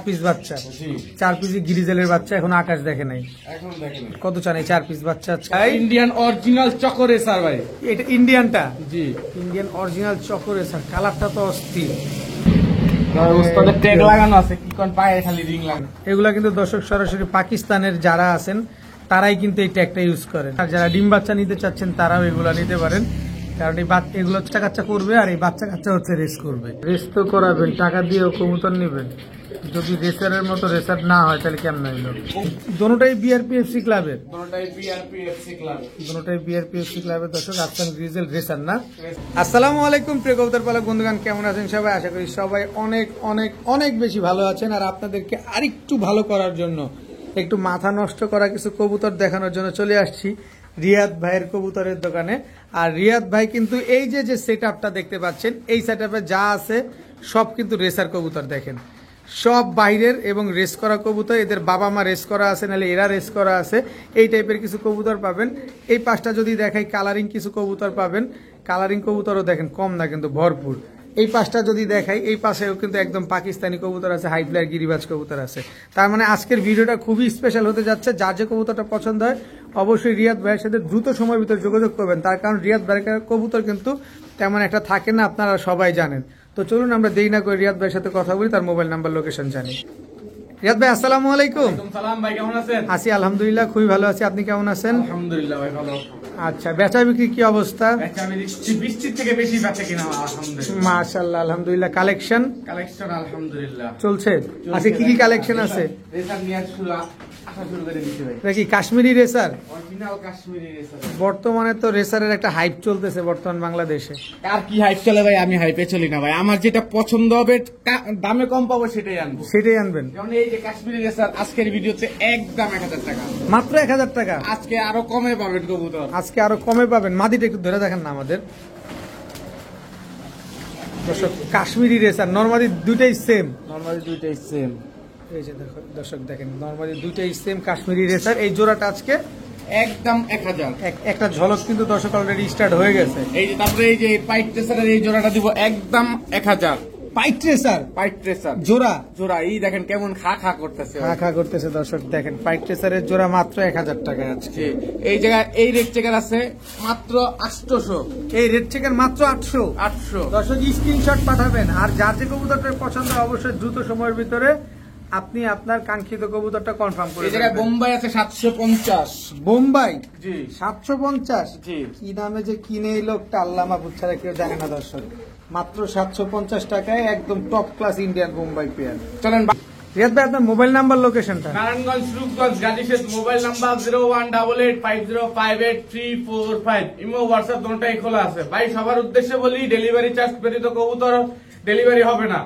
Piece বাচ্চা, 4 পিসি গিরিজেলের বাচ্চা, এখন আকাশ দেখে নাই। কত চান এই 4 পিস বাচ্চা? ইন্ডিয়ান অরিজিনাল চকো রেসার ভাই। এটা ইন্ডিয়ানটা? জি, ইন্ডিয়ান অরিজিনাল চকো রেসার। কালারটা তো অস্থির, ট্যাগ লাগানো আছে, কি কোন পায়ে খালি রিং লাগানো। এগুলা কিন্তু দর্শক সরাসরি পাকিস্তানের যারা আছেন তারাই কিন্তু এই ট্যাগটা ইউজ করেন। আর যারা ডিম বাচ্চা নিতে চাচ্ছেন তারাও এগুলা নিতে পারেন, কারণ এই এগুলো বাচ্চা কাচ্চা করবে, আর এই বাচ্চা কাচ্চা হচ্ছে রেস করবে। রেস তো করাবেন, টাকা দিয়েও কবুতর নেবেন। যদি রেসারের মতো রেসার না হয় তাহলে কেমন হইলো? দুটোটাই বিআরপিএফসি ক্লাবের, দুটোটাই বিআরপিএফসি ক্লাবের দর্শক। আফসান গ্রিজেল রেসার না? আসসালামু আলাইকুম প্রিয় কবুতর পালক বন্ধুগণ, কেমন আছেন সবাই? আশা করি সবাই অনেক অনেক অনেক বেশি ভালো আছেন। আর আপনাদেরকে আরেকটু ভালো করার জন্য, একটু মাথা নষ্ট করা কিছু কবুতর দেখানোর জন্য চলে আসছি রিয়াদ ভাইয়ের কবুতরের দোকানে। আর রিয়াদ ভাই কিন্তু এই যে সেট আপটা দেখতে পাচ্ছেন, এই সেট আপে যা আছে সব কিন্তু রেসার কবুতর। দেখেন সব বাইরের এবং রেস করা কবুতর, এদের বাবা মা রেস করা আছে, নাহলে এরা রেস করা আছে, এই টাইপের কিছু কবুতর পাবেন। এই পাশটা যদি দেখাই, কালারিং কিছু কবুতর পাবেন। কালারিং কবুতরও দেখেন কম না, কিন্তু ভরপুর। এই পাশটা যদি দেখাই, এই পাশেও কিন্তু একদম পাকিস্তানি কবুতর আছে, হাই ফ্লায়ার গিরিবাজ কবুতর আছে। তার মানে আজকের ভিডিওটা খুবই স্পেশাল হতে যাচ্ছে। যার যে কবুতরটা পছন্দ হয় অবশ্যই রিয়াদ ভাইয়ের সাথে দ্রুত সময়ের ভিতরে যোগাযোগ করবেন, তার কারণ রিয়াদ ভাইয়ের কবুতর কিন্তু তেমন একটা থাকে না, আপনারা সবাই জানেন। তো চলুন আমরা দেরি না করে রিয়াদ ভাইয়ের সাথে কথা বলি, তার মোবাইল নাম্বার, লোকেশন জানি। রিয়াদ ভাই আসসালামু আলাইকুম। সালাম ভাই, কেমন আছেন? আছি আলহামদুলিল্লাহ, খুবই ভালো আছি। আপনি কেমন আছেন? আলহামদুলিল্লাহ ভাই, ভালো। আচ্ছা, বেচা বিক্রি কি অবস্থা? বৃষ্টির থেকে বেশি বেচা কিনা আলহামদুলিল্লাহ। মাশাআল্লাহ, আলহামদুলিল্লাহ। কালেকশন আলহামদুলিল্লাহ চলছে। আচ্ছা, কি কি কালেকশন আছে? রেসার নিয়ে শুরু করে দিচ্ছি ভাই। নাকি Kashmiri racer? Original Kashmiri racer. বর্তমানে তো রেসারের একটা হাইপ চলতেছে বর্তমান বাংলাদেশে। আর কি হাইপ চলে ভাই? আমি হাইপে চলি না ভাই, আমার যেটা পছন্দ হবে, দামে কম পাবো সেটাই আনবো। সেটাই আনবেন? যেমন এই যে কাশ্মীরি রেসার আজকের ভিডিওতে একদম 1000 টাকা, মাত্র 1000 টাকা। আজকে আরো কমে পাবেন কবুতর, আজকে আরো কমে পাবেন। মাদিটা একটু ধরে দেখেন না আমাদের দর্শক। কাশ্মীরি রেসার নরমালি দুইটাই সেম, নরমালি দুইটাই সেম। এই যে দর্শক দেখেন, নরমালি দুইটাই সেম কাশ্মীরি রেসার। এই জোড়াটা আজকে একদম 1000। একটা ঝলক কিন্তু দর্শক অলরেডি স্টার্ট হয়ে গেছে। এই যে তারপরে এই যে পাইট ট্রেসারের এই জোড়াটা দিব একদম 1000। পাইট ট্রেসার জোড়া জোড়া এই দেখেন কেমন খা খা করতেছে, খা খা করতেছে দর্শক। দেখেন পাইট ট্রেসারের জোড়া মাত্র 1000 টাকা আজকে। এই জায়গায় এই রেড চেকার আছে মাত্র 800। এই রেড চেকার মাত্র 800। দর্শক স্ক্রিনশট পাঠাবেন, আর যার যে কবুতরটা পছন্দ অবশ্যই দ্রুত সময়ের ভিতরে আপনি আপনার কাঙ্ক্ষিত কবুতরটা কনফার্ম করে। এই জায়গায় বোম্বাই আছে 750। বোম্বাই? জি 750। জি, কি দামে যে কিনে এই লোকটা আল্লাহ মাহফুজ ছাড়া কেউ জানে না দর্শক। মাত্র 750 টাকায় একদম top class Indian Bombay pair. চলেন রিয়াদ ভাই আপনার মোবাইল নাম্বার, লোকেশনটা? Narayanganj, Rupganj, Gazipur. Mobile number 0188505345। Imo WhatsApp দুটোই খোলা আছে ভাই। সবার উদ্দেশ্যে বলি, ডেলিভারি চার্জ ব্যতীত কবুতর ডেলিভারি হবে না।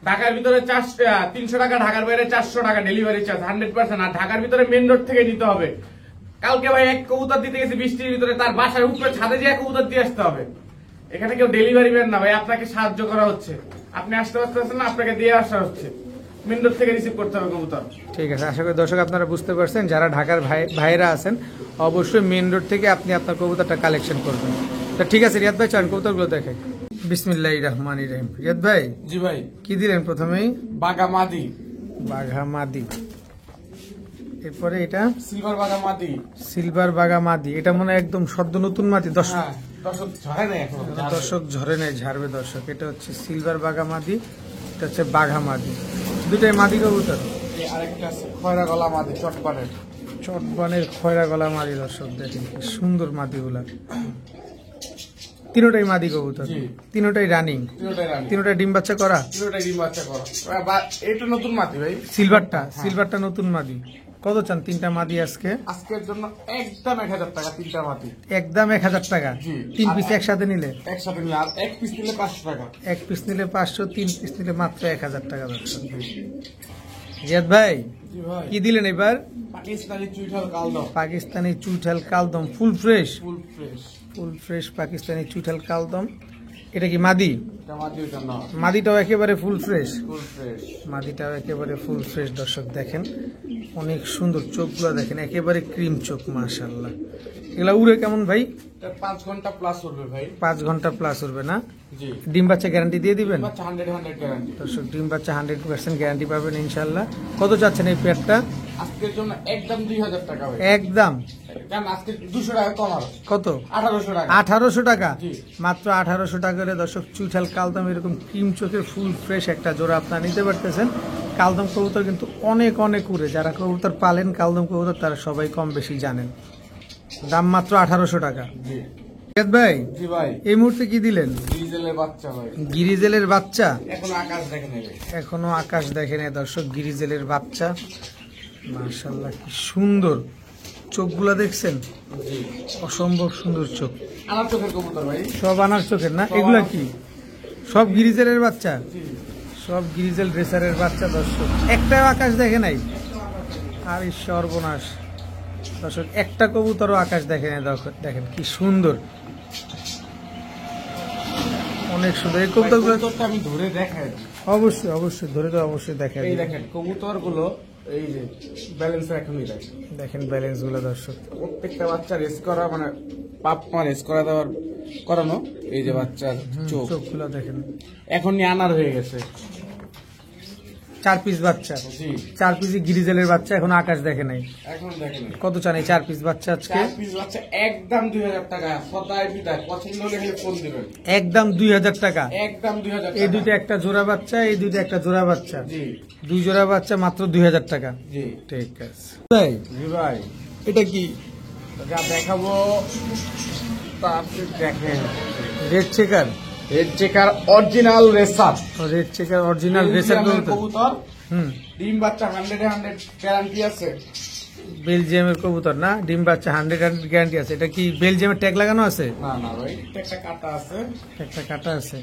ঢাকার ভিতরে 300 টাকা, ঢাকার বাইরে 400 টাকা ডেলিভারি চার্জ 100%। আর ঢাকার ভিতরে মেন রোড থেকে নিতে হবে। কালকে ভাই এক কবুতর দিতে গেছি বৃষ্টির ভিতরে, তার বাসার উপরে ছাদে যে কবুতর দিয়ে আসতে হবে। এখানে কেউ ডেলিভারি ম্যান না ভাই, আপনাকে সাহায্য করা হচ্ছে। আপনি আসতে পারছেন না, আপনাকে দিয়ে আসা হচ্ছে। মেন রোড থেকে রিসিভ করতে হবে কবুতর। ঠিক আছে, আশা করি দর্শক আপনারা বুঝতে পারছেন। যারা ঢাকার ভাইরা আছেন অবশ্যই মেন রোড থেকে আপনি আপনার কবুতরটা কালেকশন করবেন। তো ঠিক আছে রিয়াদ ভাই, চল কবুতরগুলো দেখে। বিসমিল্লাহির রহমানির রহিম। রিয়াদ ভাই, জি ভাই, কি দিলেন প্রথমেই? বাগামাদি। বাঘামাদি। এরপরে এটা সিলভার বাগামাদি। সিলভার বাঘামাদি। এটা মনে হয় একদম সদ্য নতুন মাদি। দর্শক ঝরে নেই, ঝাড়বে দর্শক। এটা হচ্ছে সিলভার বাঘামাদি, এটা হচ্ছে বাঘামাদি। দুটাই মাদি কবুতর। আরেকটা আছে খয়রা গলা মাদি, চটবানের খয়রা গলা মাদি। দর্শক দেখেন কি সুন্দর মাদিগুলা। তিনটাই মাদি কবুতর, তিনটাই রানিং, তিনটাই ডিম বাচ্চা করা। এটা নতুন মাদি ভাই। সিলভারটা নতুন মাদি। কত চান তিনটা মাদি আজকে? আজকের জন্য একদম 1000 টাকা তিনটা মাদি। একদম 1000 টাকা। 3 পিস একসাথে নিলে? একসাথে নিলে। আর এক পিস নিলে 500 টাকা। এক পিস নিলে 500, 3 পিস নিলে মাত্র 1000 টাকা। জিয়াদ ভাই, কি দিলেন এবার? পাকিস্তানি চুইঠাল কালদম। পাকিস্তানি চুইঠাল কালদম ফুল ফ্রেশ পাকিস্তানি চুইঠাল কালদম। এটা কি মাদি? মাদিটাও একেবারে ফুল ফ্রেশ। মাদিটাও একেবারে ফুল ফ্রেশ। দর্শক দেখেন অনেক সুন্দর, চোখগুলো দেখেন একেবারে ক্রিম চোখ, মাশাআল্লাহ। এগুলা উড়ে কেমন ভাই? 5 ঘন্টা প্লাস উড়বে ভাই। 5 ঘন্টা প্লাস উড়বে না? জি ডিম বাচ্চা গ্যারান্টি দিয়ে দিবেন? বাচ্চা 100 গ্যারান্টি। দর্শক ডিম বাচ্চা 100% গ্যারান্টি পাবেন ইনশাল্লাহ। কত চাচ্ছেন এই পেয়ারটা? আজকের জন্য একদম 2000 টাকা ভাই। একদম কারণ আজকে 200 টাকা কম আর কত? 1800 টাকা। 1800 টাকা, জি। মাত্র 1800 টাকা করে দর্শক চুইঠাল কালদম এরকম ক্রিম চোখের ফুল ফ্রেশ একটা জোড়া আপনারা নিতে পারতেছেন। কালদম কবুতর কিন্তু অনেক অনেক উড়ে, যারা কবুতর পালেন কালদম কবুতর তারা সবাই কম বেশি জানেন। দাম মাত্র 1800 টাকা। জি রিয়াদ ভাই, জি ভাই, এই মুহূর্তে কি দিলেন? ডিজেলের বাচ্চা ভাই। গিরিজেলের বাচ্চা, এখন আকাশ দেখে নেবে। এখনো আকাশ দেখে নেই দর্শক, গিরিজেলের বাচ্চা। মাশাআল্লাহ কি সুন্দর চোখগুলা দেখছেন, জি অসম্ভব সুন্দর চোখ। আমার চোখের কবুতর ভাই। সব আনার চোখের না? এগুলা কি সব গিরিজেলের বাচ্চা? জি সব গিরিজেল ড্রেসারের বাচ্চা দর্শক। একটাও আকাশ দেখে নাই? আর এই সর্বনাশ দর্শক, একটা কবুতরও আকাশ দেখে নাই। দেখেন কি সুন্দর, অনেক সুন্দর এই কবুতরগুলো। কবুতরটা আমি ধরে দেখাই। অবশ্যই অবশ্যই ধরে তো অবশ্যই দেখা এই দেখেন কবুতর গুলো, এই যে ব্যালেন্স এখনই দেখেন। দেখেন ব্যালেন্স গুলো দর্শক। প্রত্যেকটা বাচ্চা রেস করা, মানে পাপ রেস করা দেওয়ার করানো। এই যে বাচ্চার চোখ চোখগুলো দেখেন, এখনই আনার হয়ে গেছে। 4 পিস বাচ্চা, জি 4 পিসই গিরিজেলের বাচ্চা, এখন আকাশ দেখে নাই। এখন দেখেন কত চান এই 4 পিস বাচ্চা আজকে? 4 পিস বাচ্চা একদম 2000 টাকা। সদাই বিদায়, পছন্দ হলে খালি ফোন দিবেন। একদম 2000 টাকা। একদম 2000 এই টাকা। দুইটা একটা জোড়া বাচ্চা, এই দুইটা একটা জোড়া বাচ্চা, জি 2 জোড়া বাচ্চা মাত্র 2000 টাকা। জি ঠিক আছে ভাই, জি ভাই, এটা কি? যা দেখাবো তা আপনি দেখেন। Red checker, red checker original racer. Red checker original racer কবুতর। হুম, ডিম বাচ্চা 100 গ্যারান্টি আছে। বেলজিয়ামের কবুতর না? ডিম বাচ্চা 100 গ্যারান্টি আছে। এটা কি বেলজিয়ামের ট্যাগ লাগানো আছে? না না ভাই, একটা কাটা আছে। একটা কাটা আছে।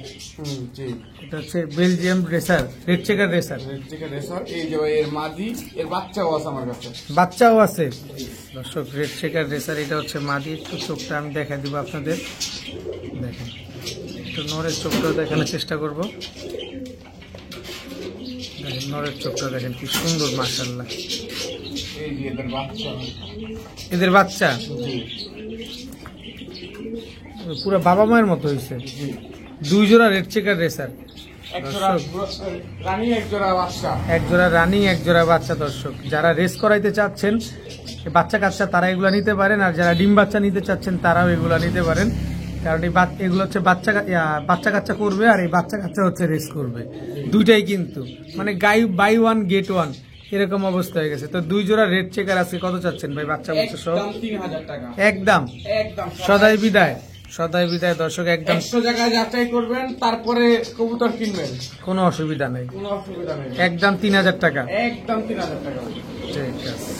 জি এটা হচ্ছে Belgium racer, red checker racer. Red checker racer. এই যে ভাই এর মাদি, এর বাচ্চাও আছে আমার কাছে। বাচ্চাও আছে দর্শক। রেড চেকার রেসার, এটা হচ্ছে মাদি। একটু চোখটা আমি দেখা দিব আপনাদের, দেখেন একটু নরের চোখটাও দেখানোর চেষ্টা করব। দেখেন নরের চোখটা দেখেন কি সুন্দর, মাশাআল্লাহ। এই যে এদের বাচ্চা। এদের বাচ্চা জি পুরো বাবা মায়ের মতো হয়েছে। জি 2 জোড়া রেড চেকার রেসার, এক জোড়া রানী, এক জোড়া বাচ্চা। এক জোড়া রানিং, এক জোড়া বাচ্চা দর্শক। যারা রেস করাইতে চাচ্ছেন বাচ্চা কাচ্চা তারা এগুলা নিতে পারেন, আর যারা ডিম বাচ্চা নিতে চাচ্ছেন তারাও এগুলা নিতে পারেন। কারণ এই এগুলো হচ্ছে বাচ্চা কাচ্চা করবে, আর এই বাচ্চা কাচ্চা হচ্ছে রেস করবে, দুইটাই কিন্তু মানে বাই ওয়ান গেট ওয়ান এরকম অবস্থা হয়ে গেছে। তো 2 জোড়া রেড চেকার আছে, কত চাচ্ছেন ভাই বাচ্চা বাচ্চা সব? একদম 3000 টাকা। একদম একদম সদাই বিদায়, সদাই বিদায় দর্শক, একদম 100 জায়গায় যাচাই করবেন, তারপরে কবুতর কিনবেন, কোনো অসুবিধা নেই। কোনো অসুবিধা নেই। একদম 3000 টাকা। একদম 3000 টাকা। ঠিক আছে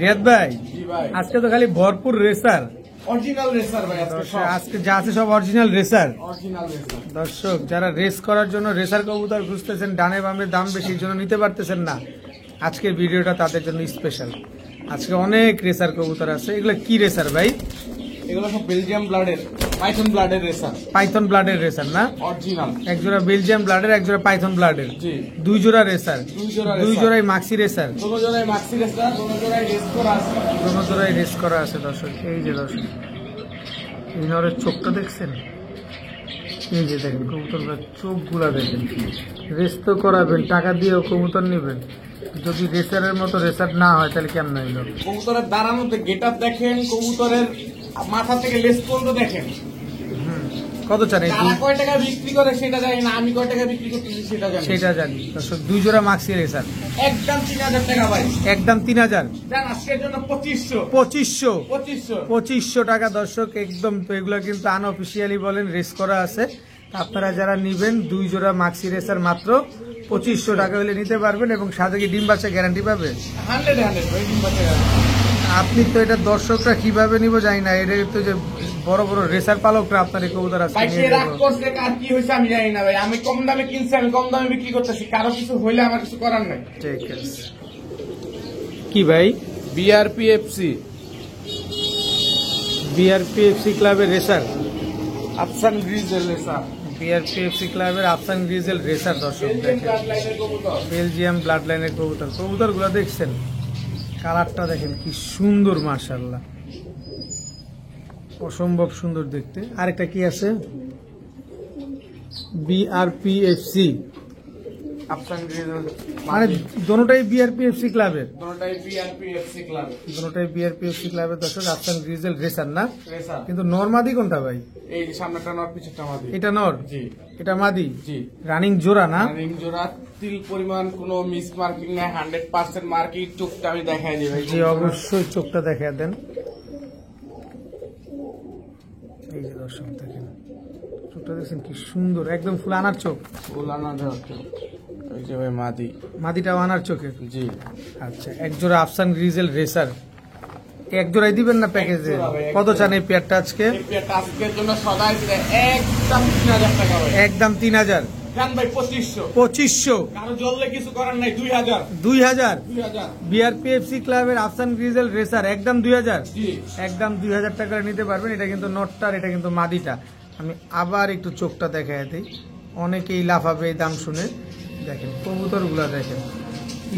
রিয়াদ ভাই, জি ভাই, আজকে তো খালি ভরপুর রেসার। অরিজিনাল রেসার ভাই আজকে সব। আজকে যা আছে সব অরিজিনাল রেসার। Original racer. দর্শক যারা রেস করার জন্য রেসার কবুতর খুঁজতেছেন, ডানে বামে দাম বেশির জন্য নিতে পারতেছেন না, আজকের ভিডিওটা তাদের জন্য স্পেশাল। আজকে অনেক রেসার কবুতর আছে। এগুলো কি রেসার ভাই? এগুলো সব বেলজিয়াম ব্লাডের, পাইথন ব্লাডের রেসার। পাইথন ব্লাডের রেসার না? অরিজিনাল। এক জোড়া বেলজিয়াম ব্লাডের, এক জোড়া পাইথন ব্লাডের, জি 2 জোড়া রেসার। 2 জোড়া 2 জোড়াই মাক্সি রেসার, দোনো জোড়ায় মাক্সি রেসার, দোনো জোড়ায় রেস করা আছে। দোনো জোড়াই রেস করা আছে দর্শক। এই যে দর্শক এই নরের চোখটা দেখছেন, এই যে দেখেন কবুতর চোখগুলা দেখেন। রেস তো করাবেন, টাকা দিয়েও কবুতর নেবেন, যদি রেসারের মতো রেসার না হয় তাহলে কেমন হইল? কবুতরের দাঁড়ানোতে গেট আপ দেখেন, কবুতরের মাথা থেকে লেস পর্যন্ত দেখেন। কত চান এই তারা কয় টাকা বিক্রি করে সেটা জানি না, আমি কয় টাকা বিক্রি করতেছি সেটা জানি। সেটা জানি দর্শক। 2 জোড়া মাক্সি রেসার, একদম 3000 টাকা ভাই। একদম 3000। জান আজকের জন্য 2500 2500 2500 2500 টাকা দর্শক একদম। তো এগুলো কিন্তু আনঅফিসিয়ালি বলেন, রেস করা আছে। আপনারা যারা নিবেন 2 জোড়া মাক্সি রেসার মাত্র 2500 টাকা হলে নিতে পারবেন, এবং সাথে কি ডিম বাচ্চা গ্যারান্টি পাবে? 100 ভাই ডিম বাচ্চা। আপনি তো এটা দর্শকরা কিভাবে নিব জানি না, এটা তো যে বড় বড় রেসার পালকরা আপনার এই কবুতর আজকে ভাই নিয়ে সে রাগ যাবো। করছে, কার কি হয়েছে আমি জানি না ভাই। আমি কম দামে কিনছি, আমি কম দামে বিক্রি করতেছি, কারো কিছু হইলে আমার কিছু করার নাই। ঠিক আছে। কি ভাই? বিআরপিএফসি বিআরপিএফসি ক্লাবের রেসার, আফসান গ্রিজেল রেসার, বিআরপিএফসি ক্লাবের আফসান গ্রিজেল রেসার দর্শক দেখেন। বেলজিয়াম ব্লাড লাইনের কবুতর, কবুতর গুলো দেখছেন, কালারটা দেখেন কি সুন্দর, মাশাআল্লাহ অসম্ভব সুন্দর দেখতে। আরেকটা কি আছে? BRPFC আফসান গ্রিজেল মানে দোনোটাই BRPFC ক্লাবের, দুটোটাই বিআরপিএফসি ক্লাব দোনোটাই BRPFC ক্লাবের দর্শক। আফসান গ্রিজেল রেসার না, রেসার। কিন্তু নর মাদি কোনটা ভাই? এই যে সামনেটা নর, পিছনেটা মাদি। এটা নর, জি এটা মাদি। জি। রানিং জোড়া না? রিং জোড়া, তিল পরিমাণ কোনো মিস মার্কিং নাই, 100% মার্কিং। চোখটা আমি দেখাই দিই ভাই। জি অবশ্যই, চোখটা দেখা দেন। এই যে দর্শক দেখেন চোখটা, দেখছেন কি সুন্দর, একদম ফুল আনার চোখ। ফুলানা ধরতে এই যে ভাই মাদি, মাদিটাও আনার চোখের। জি। আচ্ছা, এক জোড়া আফসান গ্রিজেল রেসার, এক জোড়াই দিবেন না প্যাকেজে? এক জোড়া ভাই, এক কত জোড়া। চান এই পেয়ারটা আজকে? এই পেয়ারটা আজকের জন্য সদাই দিলে একদম 3000 টাকা ভাই। একদম 3000। জান ভাই 2500। 2500। কারো জ্বললে কিছু করার নাই, 2000। 2000। 2000। BRPFC ক্লাবের আফসান গ্রিজেল রেসার একদম 2000। জি। একদম 2000 টাকায় নিতে পারবেন। এটা কিন্তু নটটার, এটা কিন্তু মাদিটা। আমি আবার একটু চোখটা দেখাই দিই, অনেকেই লাফাবে এই দাম শুনে। দেখেন কবুতরগুলো দেখেন,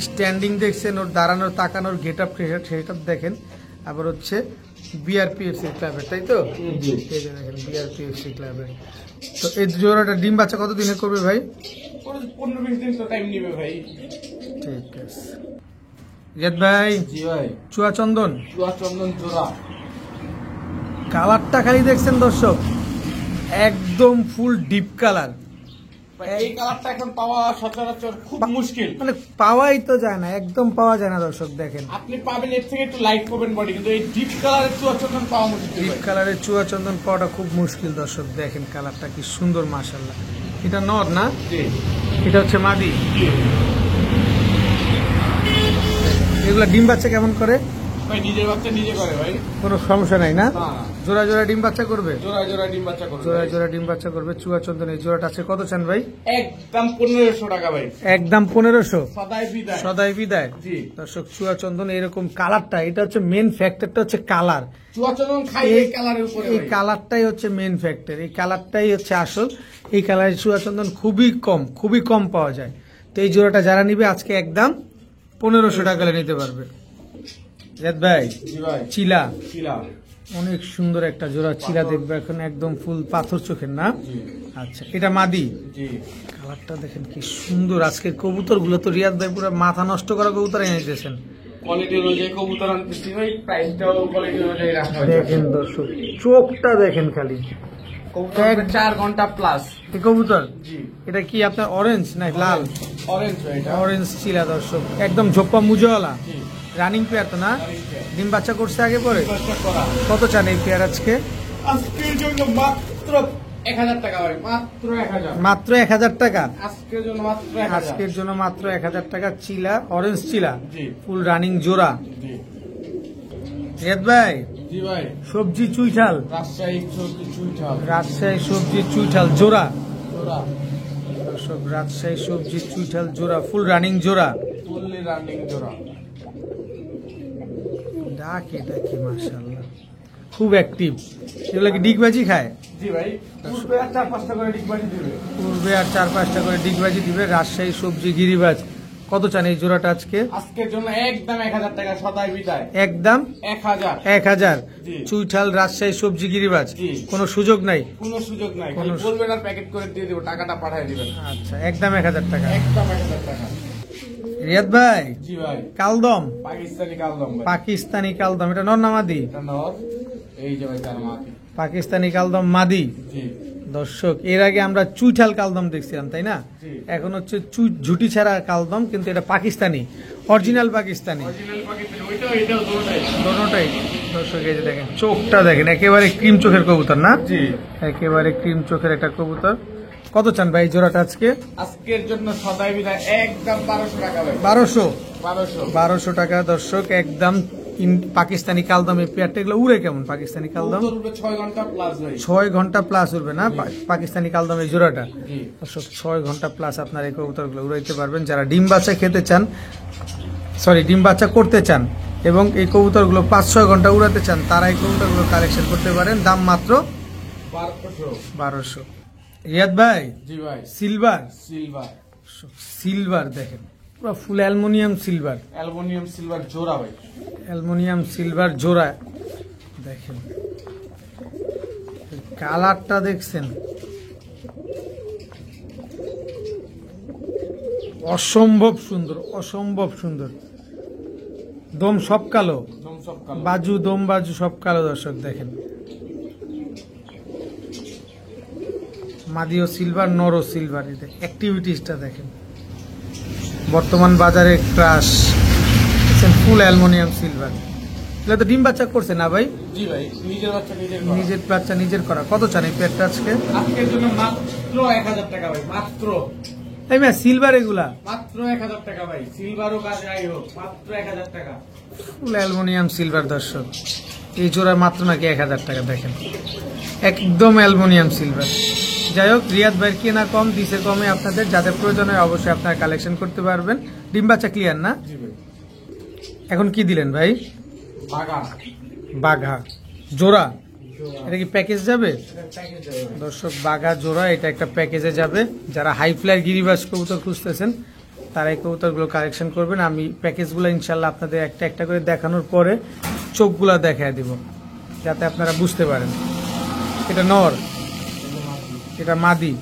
স্ট্যান্ডিং দেখছেন, ওর দাঁড়ানোর তাকানোর গেট আপ সেট দেখেন। আবার হচ্ছে BRPFC ক্লাবের, তাই তো? জি। এই যে দেখেন BRPFC ক্লাবের। তো এই জোড়াটা ডিম বাচ্চা কত দিনে করবে ভাই? 15-20 দিন তো টাইম নিবে ভাই। ঠিক আছে রিয়াদ ভাই। জি ভাই। চুয়াচন্দন চুয়া চন্দন জোড়া। কালারটা খালি দেখছেন দর্শক, একদম ফুল ডিপ কালার। এই কালারটা এখন পাওয়া সচরাচর খুব মুশকিল, মানে পাওয়াই তো যায় না, একদম পাওয়া যায় না দর্শক। দেখেন আপনি পাবেন এর থেকে একটু লাইট পাবেন বডি, কিন্তু এই ডিপ কালারের চুয়া চন্দন পাওয়া মুশকিল ডিপ ভাই। কালারের চুয়াচন্দন পাওয়াটা খুব মুশকিল দর্শক। দেখেন কালারটা কি সুন্দর, মাশাআল্লাহ। এটা নর না, জি এটা হচ্ছে মাদি। জি। এগুলা ডিম বাচ্চা কেমন করে? ভাই নিজের বাচ্চা নিজে করে ভাই, কোনো সমস্যা নাই না? না জোড়া জোড়া ডিম বাচ্চা করবে, জোড়া জোড়া ডিম বাচ্চা করে জোড়া জোড়া ডিম বাচ্চা করবে। চুয়াচন্দন এই জোড়াটা আছে কত চান ভাই? একদম 1500 টাকা ভাই। একদম 1500। সদাই বিদায়। সদাই বিদায়। জি। দর্শক চুয়াচন্দন এরকম কালারটা, এটা হচ্ছে মেন ফ্যাক্টরটা হচ্ছে কালার। চুয়া চন্দন খাই এই কালারের উপরে এই ভাই। কালারটাই হচ্ছে মেন ফ্যাক্টর, এই কালারটাই হচ্ছে আসল। এই কালারের চুয়াচন্দন খুবই কম পাওয়া যায়। তো এই জোড়াটা যারা নিবে আজকে একদম 1500 টাকা নিতে পারবে। রিয়াদ ভাই, জি ভাই। চিলা চিলা। অনেক সুন্দর একটা জোড়া চিলা দেখবে এখন, একদম ফুল পাথর চোখের না? জি আচ্ছা, এটা মাদি। জি। কালারটা দেখেন কি সুন্দর। আজকের কবুতর গুলো তো রিয়াদ ভাই পুরো মাথা নষ্ট করা কবুতর এনে দিয়েছেন। কোয়ালিটি অনুযায়ী কবুতর আনতেছি ভাই, প্রাইসটাও কোয়ালিটি অনুযায়ী রাখা হয়েছে। দেখেন দর্শক, চোখটা দেখেন খালি। কবুতর 4 ঘন্টা প্লাস। এই কবুতর, জি। এটা কি আপনার অরেঞ্জ না লাল? অরেঞ্জ ভাই এটা। অরেঞ্জ চিলা দর্শক, একদম ঝোপ্পা মুজওয়ালা। জি। রানিং পেয়ার তো না? ডিম বাচ্চা করছে আগে পরে? বাচ্চা করা। কত চান এই পেয়ার আজকে? আজকের জন্য মাত্র 1000 টাকা ভাই, মাত্র 1000। মাত্র 1000 টাকা। আজকের জন্য মাত্র 1000। আজকের জন্য মাত্র 1000 টাকা চিলা, অরেঞ্জ চিলা, জি ফুল রানিং জোড়া। জি রিয়াদ ভাই, জি ভাই। সবজি চুইঠাল, রাজশাহী সবজি চুইঠাল রাজশাহী সবজি চুইঠাল জোড়া। জোড়া, দর্শক রাজশাহী সবজি চুইঠাল জোড়া, ফুল রানিং জোড়া। ফুললি রানিং জোড়া। ডাকে ডাকে মাশাআল্লাহ, খুব অ্যাক্টিভ। এগুলো কি ডিগবাজি খায়? জি ভাই। পূর্বে আর 4-5টা করে ডিগবাজি দিবে। পূর্বে আর 4-5টা করে ডিগবাজি দিবে। রাজশাহী সবজি গিরিবাজ। কত চান এই জোড়াটা আজকে? আজকের জন্য একদম 1000 টাকা, সদাই বিদায়। একদম 1000। 1000। জি। চুইঠাল রাজশাহী সবজি গিরিবাজ, জি। কোনো সুযোগ নাই? কোনো সুযোগ নাই, খালি কোনো- বলবেন আর প্যাকেট করে দিয়ে দেবো, টাকাটা পাঠিয়ে দিবেন। আচ্ছা, একদম 1000 টাকা। একদম 1000 টাকা। রিয়াদ ভাই, জি ভাই। কালদম, পাকিস্তানি কালদম ভাই। পাকিস্তানি কালদম, এটা নর না মাদি? এটা নর। এই যে ভাই তার মাটি। পাকিস্তানি কালদম মাদি। জি দর্শক এর আগে আমরা চুইঠাল কালদম দেখছিলাম, তাই না? জি। এখন হচ্ছে ঝুটি ছাড়া কালদম, কিন্তু এটা পাকিস্তানি, অরিজিনাল পাকিস্তানি। অরিজিনাল পাকিস্তানি, ওইটাও এটাও দুটোটাই। দোনোটাই। দর্শক এই যে দেখেন চোখটা দেখেন, একেবারে ক্রিম চোখের কবুতর না? জি। একেবারে ক্রিম চোখের একটা কবুতর। কত চান ভাই এই জোড়াটা আজকে? আজকের জন্য সদাই বিদায় একদম 1200 টাকা ভাই। 1200। 1200। 1200 টাকা দর্শক, একদম পাকিস্তানি কালদম। এই পেয়ারটা এগুলো উড়ে কেমন পাকিস্তানি কালদম? কবুতর উঠবে 6 ঘন্টা প্লাস ভাই। 6 ঘন্টা প্লাস উঠবে না পাকিস্তানি কালদম এই জোড়াটা? জি। দর্শক 6 ঘন্টা প্লাস আপনার এই কবুতরগুলো উড়াইতে পারবেন যারা ডিম বাচ্চা খেতে চান, সরি ডিম বাচ্চা করতে চান, এবং এই কবুতরগুলো 5-6 ঘন্টা উড়াতে চান, তারা এই কবুতরগুলো কালেকশন করতে পারেন। দাম মাত্র 1200। 1200। রিয়াদ ভাই, জি ভাই। Silver, silver. সিলভার দেখেন পুরো ফুল অ্যালুমিনিয়াম সিলভার, অ্যালুমিনিয়াম সিলভার জোড়া ভাই। অ্যালুমিনিয়াম সিলভার জোড়া। দেখেন কালারটা দেখছেন, অসম্ভব সুন্দর, অসম্ভব সুন্দর। দম সব কালো, বাজু দম বাজু সব কালো দর্শক দেখেন। মাদিও সিলভার, নরও সিলভার। অ্যাক্টিভিটিসটা দেখেন। বর্তমান বাজারে ক্রাশ ফুল অ্যালুমিনিয়াম সিলভার। এগুলো তো ডিম বাচ্চা করছে না ভাই? জি ভাই, নিজের বাচ্চা নিজের করা। নিজের বাচ্চা নিজের করা। কত চান এই পেয়ারটা আজকে? আজকের জন্য মাত্র 1000 টাকা ভাই, মাত্র। এই ম্যা সিলভার এগুলা মাত্র 1000 টাকা ভাই, সিলভার হোক আর যাই হোক, মাত্র 1000 টাকা। ফুল অ্যালুমিনিয়াম সিলভার দর্শক। এই জোড়া মাত্র নাকি 1000 টাকা। দেখেন একদম অ্যালুমিনিয়াম সিলভার। যাই হোক, রিয়াদ ভাইয়ের কেনা কম, দিছে কমে আপনাদের। যাদের প্রয়োজন হয় অবশ্যই আপনারা কালেকশন করতে পারবেন। ডিম বাচ্চা ক্লিয়ার না? জি ভাই। এখন কি দিলেন ভাই? বাঘা। বাঘা জোড়া। এটা কি প্যাকেজ যাবে? প্যাকেজ যাবে ভাই। দর্শক বাঘা জোড়া, এটা একটা প্যাকেজে যাবে। যারা হাই ফ্লাইর গিরিবাস কবুতর খুঁজতেছেন তারা এই কবুতরগুলো কালেকশন করবেন। আমি প্যাকেজগুলো ইনশাল্লাহ আপনাদের একটা একটা করে দেখানোর পরে চোখগুলা দেখায় দিব, যাতে আপনারা বুঝতে পারেন। এটা নর, এটা মাদি।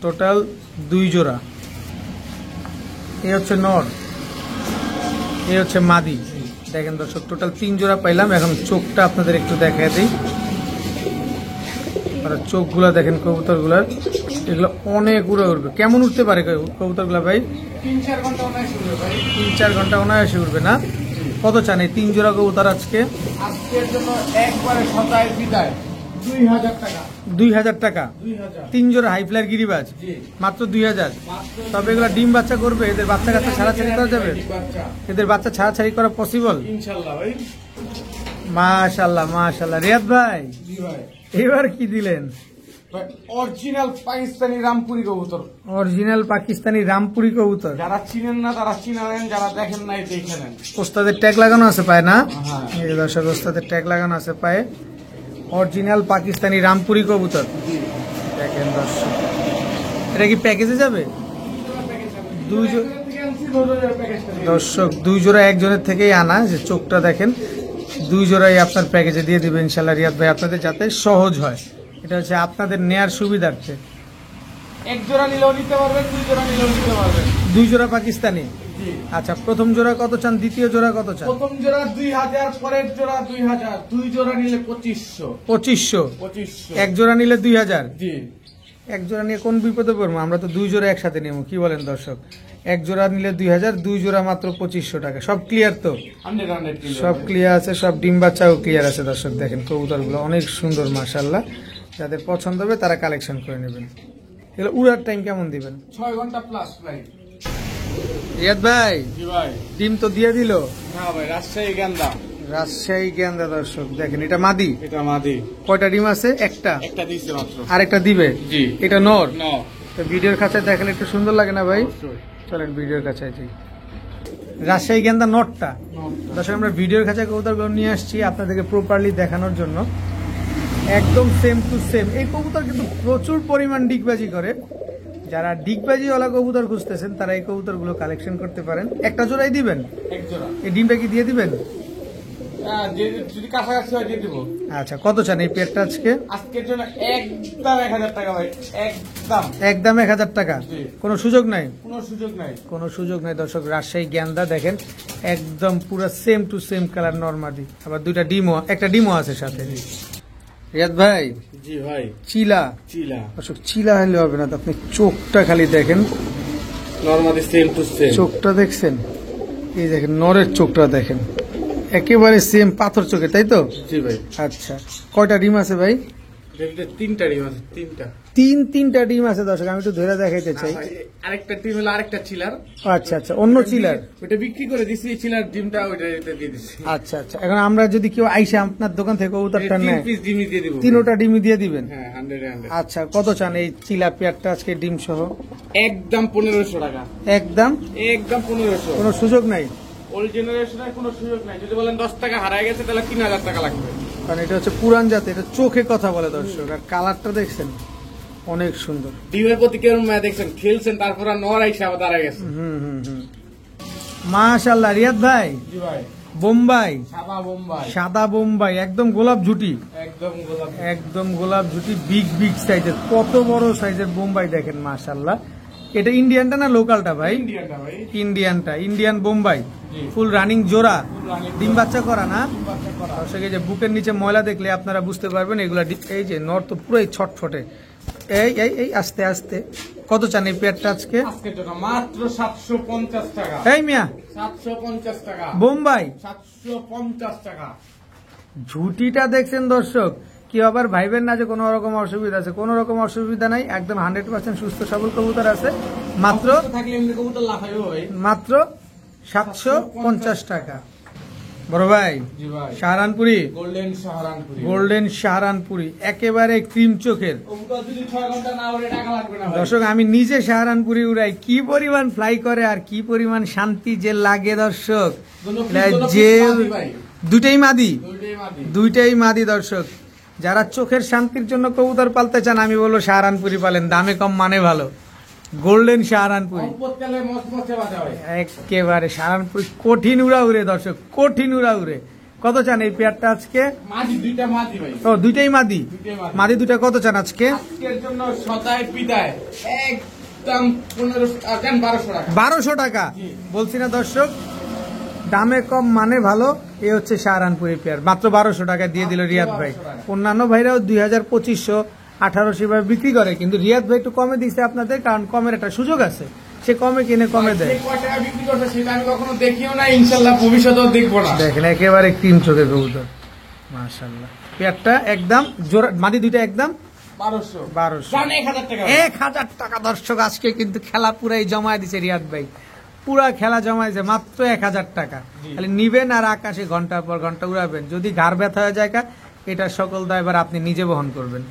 টোটাল 2 জোড়া। এই হচ্ছে নর, এই হচ্ছে মাদি। দেখেন দর্শক, টোটাল 3 জোড়া পাইলাম। এখন চোখটা আপনাদের একটু দেখায় দিই। চোখগুলা দেখেন কবুতরগুলার, এগুলো অনেক উড়ে উঠবে। কেমন উঠতে পারে কবুতরগুলা ভাই? 3-4 ঘন্টা অনায়াসে উঠবে ভাই। 3-4 ঘন্টা অনায়াসে উঠবে না? কত চান এই 3 জোড়া কবুতর আজকে? আজকের জন্য একবারে সদায় বিদায় 2000 টাকা। 2000 টাকা 2000। 3 জোড়া হাই ফ্লাইর গিরিবাজ, জি। মাত্র 2000। মাত্র। তবে এগুলা ডিম বাচ্চা করবে? এদের বাচ্চা কাচ্চা ছাড়াছাড়ি করা যাবে? বাচ্চা এদের বাচ্চা ছাড়াছাড়ি করা পসিবল? ইনশাআল্লাহ ভাই। মাশাআল্লাহ মাশাআল্লাহ। রিয়াদ ভাই জি ভাই। এবার কি দিলেন? অরিজিনাল পাকিস্তানি রামপুরি কবুতর। অরিজিনাল পাকিস্তানি রামপুরি কবুতর। যারা চিনেন না তারা চিনালেন, যারা দেখেন নাই দেখে নেন। ওস্তাদের ট্যাগ লাগানো আছে পায়ে না? হ্যাঁ। এই যে দর্শক, ওস্তাদের ট্যাগ লাগানো আছে পায়ে। অরিজিনাল পাকিস্তানি রামপুরি কবুতর। দেখেন দর্শক, এটা কি প্যাকেজে যাবে? 2 জোড়া দর্শক, 2 জোড়া একজনের থেকেই আনা। যে চোখটা দেখেন, 2 জোড়াই আপনার প্যাকেজে দিয়ে দিবেন ইনশাল্লাহ রিয়াদ ভাই, আপনাদের যাতে সহজ হয়। এটা হচ্ছে আপনাদের নেয়ার সুবিধার্থে। এক জোড়া নিলেও নিতে পারবেন, 2 জোড়া নিলেও নিতে পারবেন। 2 জোড়া পাকিস্তানি। জি। আচ্ছা, প্রথম জোড়া কত চান? দ্বিতীয় জোড়া কত চান? প্রথম জোড়া 2000, পরের জোড়া 2000, 2 জোড়া নিলে 2500। 2500। এক জোড়া নিলে 2000। জি। এক জোড়া নিয়ে কোন বিপদে পড়বো? আমরা তো 2 জোড়া একসাথে নেবো। কি বলেন দর্শক? এক জোড়া নিলে 2000, 2 জোড়া মাত্র 2500 টাকা। সব ক্লিয়ার তো? 100 সব ক্লিয়ার আছে, সব ডিম বাচ্চাও ক্লিয়ার আছে দর্শক। দেখেন কবুতরগুলো অনেক সুন্দর মাশাআল্লাহ। যাদের পছন্দ হবে তারা কালেকশন করে নেবেন। এগুলো উড়ার টাইম কেমন দিবেন? 6 ঘন্টা প্লাস ভাই। রিয়াদ ভাই জি ভাই। ডিম তো দিয়ে দিল। না ভাই, রাজশাহী গান্দা। রাজশাহী গেন্দা দর্শক দেখেন, এটা মাদি। এটা মাদি। কয়টা ডিম আছে? একটা। একটা দিছে মাত্র। আরেকটা দিবে? জি। এটা নর। না। তো ভিডিওর কাছে দেখলে একটু সুন্দর লাগে না ভাই? অবশ্যই। চলেন ভিডিওর কাছে যাই। রাজশাহী গেন্দা নটটা দর্শক, আমরা ভিডিওর কাছে কবুতরগুলো নিয়ে আসছি আপনাদেরকে প্রপারলি দেখানোর জন্য। একদম সেম টু সেম। এই কবুতর কিন্তু প্রচুর পরিমাণ ডিগবাজি করে। যারা ডিগবাজিওয়ালা কবুতর খুঁজতেছেন তারা এই কবুতরগুলো কালেকশন করতে পারেন। একটা জোড়াই দিবেন? এক জোড়া। এই ডিমটা কি দিয়ে দিবেন? যদি কাছাকাছি হয় দিয়ে দিব। আচ্ছা, কত চান এই পেয়ারটা আজকে? আজকের জন্য একদম 1000 টাকা ভাই, একদম। একদম 1000 টাকা। জি। কোনো সুযোগ নাই? কোনো সুযোগ নাই। কোনো সুযোগ নাই দর্শক। রাজশাহী গেন্দা দেখেন, একদম পুরো সেম টু সেম কালার নরমাদি। আবার 2টা ডিমও, একটা ডিমও আছে সাথে। রিয়াদ ভাই জি ভাই। চিলা। চিলা। দর্শক চিলা হলে হবে না তো, আপনি চোখটা খালি দেখেন। Normally same to same. চোখটা দেখছেন? এই দেখেন নরের চোখটা দেখেন, একেবারে সেম পাথর চোখে, তাই তো? জি ভাই। আচ্ছা, কয়টা ডিম আছে ভাই? 3টা ডিম আছে, 3টা। 3টা ডিম আছে দর্শক। আমি একটু ধরে দেখাইতে চাই। আরেকটা ডিম হলো আরেকটা চিলার। আচ্ছা আচ্ছা, অন্য চিলার। ওটা বিক্রি করে দিছি, চিলার ডিমটা ওইটা দিয়ে দিছি। আচ্ছা আচ্ছা, এখন আমরা যদি কেউ আইসা আপনার দোকান থেকে কবুতরটা 3 নেয়, পিস ডিমই দিয়ে দিব। 3টা ডিমই দিয়ে দিবেন? হ্যাঁ, 100। আচ্ছা, কত চান এই চিলা পেয়ারটা আজকে ডিম সহ? একদম 1500 টাকা। একদম? একদম 1500। কোনো সুযোগ নাই? ওল্ড জেনারেশনের কোনো সুযোগ নাই। যদি বলেন 10 টাকা হারায় গেছে তাহলে 3000 টাকা লাগবে। কারণ এটা হচ্ছে পুরান জাতে, এটা চোখে কথা বলে দর্শক। আর কালারটা দেখছেন অনেক সুন্দর। ডিমের প্রতি কেমন মায়া দেখছেন, খেলছেন, তারপর আর নর আইসা আবার দাঁড়ায় গেছে। মাশাআল্লাহ। রিয়াদ ভাই জি ভাই। বোম্বাই, সাদা বোম্বাই। সাদা বোম্বাই, একদম গোলাপ ঝুটি। একদম গোলাপ। একদম গোলাপ ঝুটি, বিগ বিগ সাইজের, কত বড় সাইজের বোম্বাই দেখেন মাশাআল্লাহ। এটা ইন্ডিয়ানটা না লোকালটা ভাই? ইন্ডিয়ানটা ভাই। ইন্ডিয়ানটা, ইন্ডিয়ান বোম্বাই, জি। ফুল রানিং জোড়া, Full running ডিম বাচ্চা করা না? বাচ্চা করা। দর্শক এই যে বুকের নিচে ময়লা দেখলে আপনারা বুঝতে পারবেন এগুলা এই যে নর তো পুরোই ছটফটে। এই এই এই আস্তে আস্তে কত চান এই পেয়ারটা আজকে? আজকের জন্য মাত্র 750 টাকা। এই মিয়া 750 টাকা। বোম্বাই 750 টাকা। ঝুটিটা দেখছেন দর্শক, কি আবার ভাইবেন না যে কোনো রকম অসুবিধা আছে, কোনো রকম অসুবিধা নাই, একদম 100% সুস্থ সবল কবুতর আছে। মাত্র অসুস্থ থাকলে এমনি কবুতর লাফাইবো ভাই। মাত্র 750 টাকা। বড় ভাই জি ভাই। সাহারানপুরি, গোল্ডেন সাহারানপুরি। গোল্ডেন সাহারানপুরি একেবারে ক্রিম চোখের। কবুতর যদি 6 ঘন্টা না ওরে টাকা লাগবে না ভাই। দর্শক আমি নিজে সাহারানপুরি উড়াই, কি পরিমাণ ফ্লাই করে আর কি পরিমাণ শান্তি যে লাগে দর্শক। যে দুইটাই মাদি, দুইটাই মাদি দর্শক। যারা চোখের শান্তির জন্য কবুতর পালতে চান আমি বলবো সাহারানপুরি পালেন, দামে কম মানে ভালো। গোল্ডেন সাহারানপুরি একেবারে সাহারানপুরি কঠিন উড়া উড়ে দর্শক, কঠিন উড়া উড়ে। কত চান এই পেয়ারটা আজকে? ও দুইটাই মাদি, মাদি দুইটা কত চান আজকে? আজকের জন্য সদায় পিতায় একদম 1200 টাকা। 1200 টাকা বলছি না দর্শক, দামে কম মানে ভালো। এ হচ্ছে সাহারানপুরি পেয়ার, মাত্র 1200 টাকা দিয়ে দিল রিয়াদ ভাই। অন্যান্য ভাইরাও 2000, 2500, 1800 ভাবে বিক্রি করে, কিন্তু রিয়াদ ভাই একটু কমে দিচ্ছে আপনাদের, কারণ কমের একটা সুযোগ আছে, সে কমে কিনে কমে দেয়। বিক্রি করছে সেটা আমি কখনো দেখিও না, ইনশাল্লাহ ভবিষ্যতেও দেখবো না। দেখেন একেবারে ক্রিম চোখের কবুতর, মাশাআল্লাহ। পেয়ারটা একদম জোড়া, মাদি দুইটা একদম 1200। 1000 টাকা দর্শক। আজকে কিন্তু খেলা পুরাই জমায় দিছে রিয়াদ ভাই, পুরা খেলা জমাইছে মাত্র 1000 টাকা। খালি নিবেন আর আকাশে ঘন্টার পর ঘন্টা উড়াবেন। যদি ঘাড় ব্যথা হয়ে যায় এটা সকল দায়ভার আপনি নিজে বহন করবেন।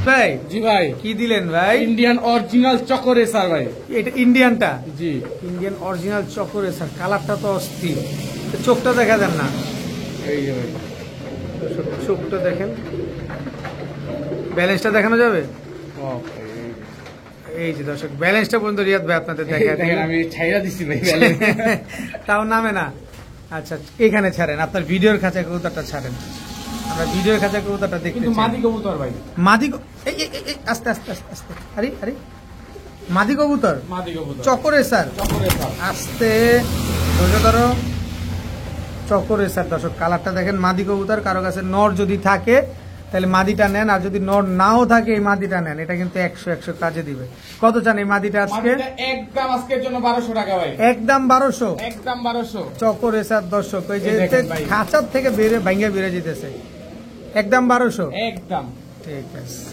ভাই জি ভাই, কি দিলেন ভাই? ইন্ডিয়ান অরিজিনাল চকরে স্যার ভাই। এটা ইন্ডিয়ানটা? জি, ইন্ডিয়ান অরিজিনাল চকরে স্যার। কালারটা তো অস্থির, চোখটা দেখা যান না? এই যে ভাই চোখটা দেখেন, ব্যালেন্সটা দেখানো যাবে? এই যে দর্শক ব্যালেন্সটা পর্যন্ত রিয়াদ ভাই আপনাদের দেখা দেখেন, আমি ছাইরা দিছি ভাই তাও নামে না। আচ্ছা এখানে ছাড়েন, আপনার ভিডিওর খাঁচা কবুতরটা ছাড়েন, আমরা ভিডিওর খাঁচা কবুতরটা দেখতে কিন্তু চাই। মাদি কবুতর ভাই, মাদি এই এই এই, আস্তে আস্তে আস্তে আস্তে, আরে আরে মাদি কবুতর, মাদি কবুতর চকরে স্যার, চকরে স্যার। আস্তে ধৈর্য ধরো। চকরে স্যার দর্শক, কালারটা দেখেন। মাদি কবুতর কারো কাছে নর যদি থাকে তাহলে মাদিটা নেন, আর যদি নর নাও থাকে এই মাদিটা নেন, এটা কিন্তু 100 কাজে দিবে। কত চান এই মাদিটা আজকে? মাদিটা একদম আজকের জন্য 1200 টাকা ভাই, একদম 1200। একদম 1200 চকরে স্যার দর্শক, ওই যে এই দেখেন ভাই। খাঁচার থেকে ভাঙ্গে বেড়ে যেতেছে, একদম 1200। একদম ঠিক আছে,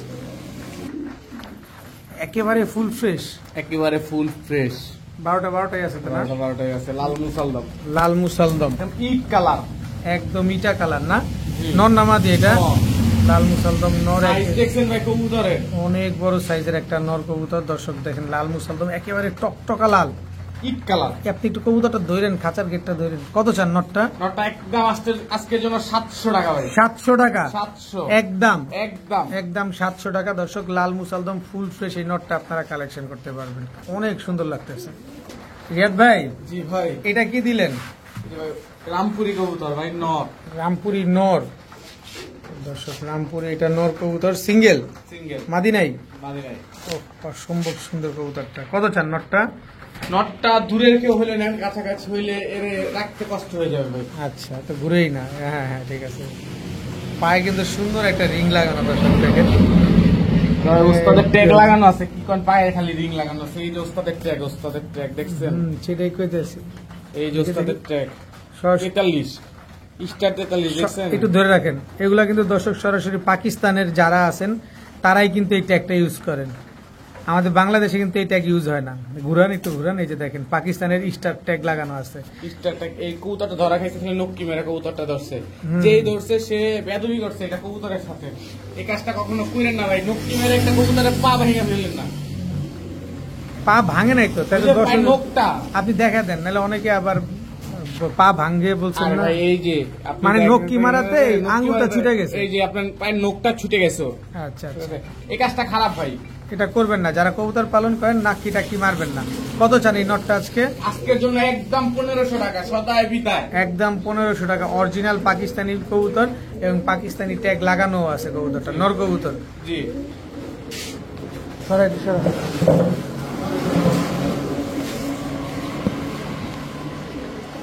একেবারে ফুল ফ্রেশ, একেবারে ফুল ফ্রেশ। 12টাই আছে তো না? 12টাই আছে। লাল মুসালদম, লাল মুসালদম, ইট কালার, একদম ইটা কালার না? জি। নর না মাদি এটা? ও, লাল মুসালদম নর, সাইজ দেখছেন ভাই কবুতরের, অনেক বড় সাইজের একটা নর কবুতর দর্শক। দেখেন লাল মুসালদম একেবারে টকটকা লাল। ইট কালার। আপনি একটু কবুতরটা ধরেন, খাঁচার গেটটা ধরেন। কত চান নটটা? নটটা একদম আজকের জন্য 700 টাকা ভাই, 700 টাকা 700 একদম, একদম। একদম 700 টাকা দর্শক। লাল মুসালদম ফুল ফ্রেশ এই নটটা আপনারা কালেকশন করতে পারবেন, অনেক সুন্দর লাগতেছে। রিয়াদ ভাই জি ভাই, এটা কি দিলেন? এই যে ভাই, রামপুরি কবুতর ভাই, নর, রামপুরি নর দর্শক, রামপুরি এটা নর কবুতর, সিঙ্গেল, সিঙ্গেল, মাদি নাই। মাদি নাই। অসম্ভব সুন্দর কবুতরটা। কত চান নটটা? নটটা দূরের কেউ হইলে নেন, কাছাকাছি হইলে এর রাখতে কষ্ট হয়ে যাবে ভাই। আচ্ছা তো ঘুরেই না, হ্যাঁ হ্যাঁ ঠিক আছে। পায়ে কিন্তু সুন্দর একটা রিং লাগানো দর্শক দেখেন। ওস্তাদের ট্যাগ লাগানো আছে, কি কোন পায়ে খালি রিং লাগানো আছে। এই যে ওস্তাদের ট্যাগ দেখছেন? সেটাই কইতেছি। এই যে ওস্তাদের ট্যাগ সরাসরি 43 স্টার 43 দেখছেন? একটু ধরে রাখেন, এগুলা কিন্তু দর্শক সরাসরি পাকিস্তানের যারা আছেন তারাই কিন্তু এই ট্যাগটা ইউজ করেন। আমাদের বাংলাদেশে কিন্তু এই ট্যাগ ইউজ হয় না। ঘুরান একটু ঘুরান, এই যে দেখেন পাকিস্তানের স্টার ট্যাগ লাগানো আছে। Star tag. এই কবুতরটা ধরা খাইছে, নক্কি মেরা কবুতরটা ধরছে, যেই ধরছে সে বেদবি করছে এটা কবুতরের সাথে। এই কাজটা কখনো কইরেন না ভাই, নক্কি মেরে একটা কবুতরের পা ভেঙে ফেললেন না। পা ভাঙে নাই তো, তাহলে এই যে ভাই দর্শক নখটা, আপনি দেখা দেন, নাহলে অনেকে আবার পা ভাঙে বলছেন আরে না। ভাই এই যে আপনি মানে দেখেন, নখকি মারাতে আঙ্গুলটা ছুটে গেছে। এই যে আপনার পায়ের নখটা ছুটে গেছে। আচ্ছা আচ্ছা, এই কাজটা খারাপ ভাই, এটা করবেন না। যারা কবুতর পালন করেন নাকি টাকি মারবেন না। কত চান এই নটটা আজকে? আজকের জন্য একদম 1500 টাকা, সদায় বিদায়, একদম 1500 টাকা। অরিজিনাল পাকিস্তানি কবুতর এবং পাকিস্তানি ট্যাগ লাগানো আছে কবুতরটা, নর কবুতর। জি। সরাই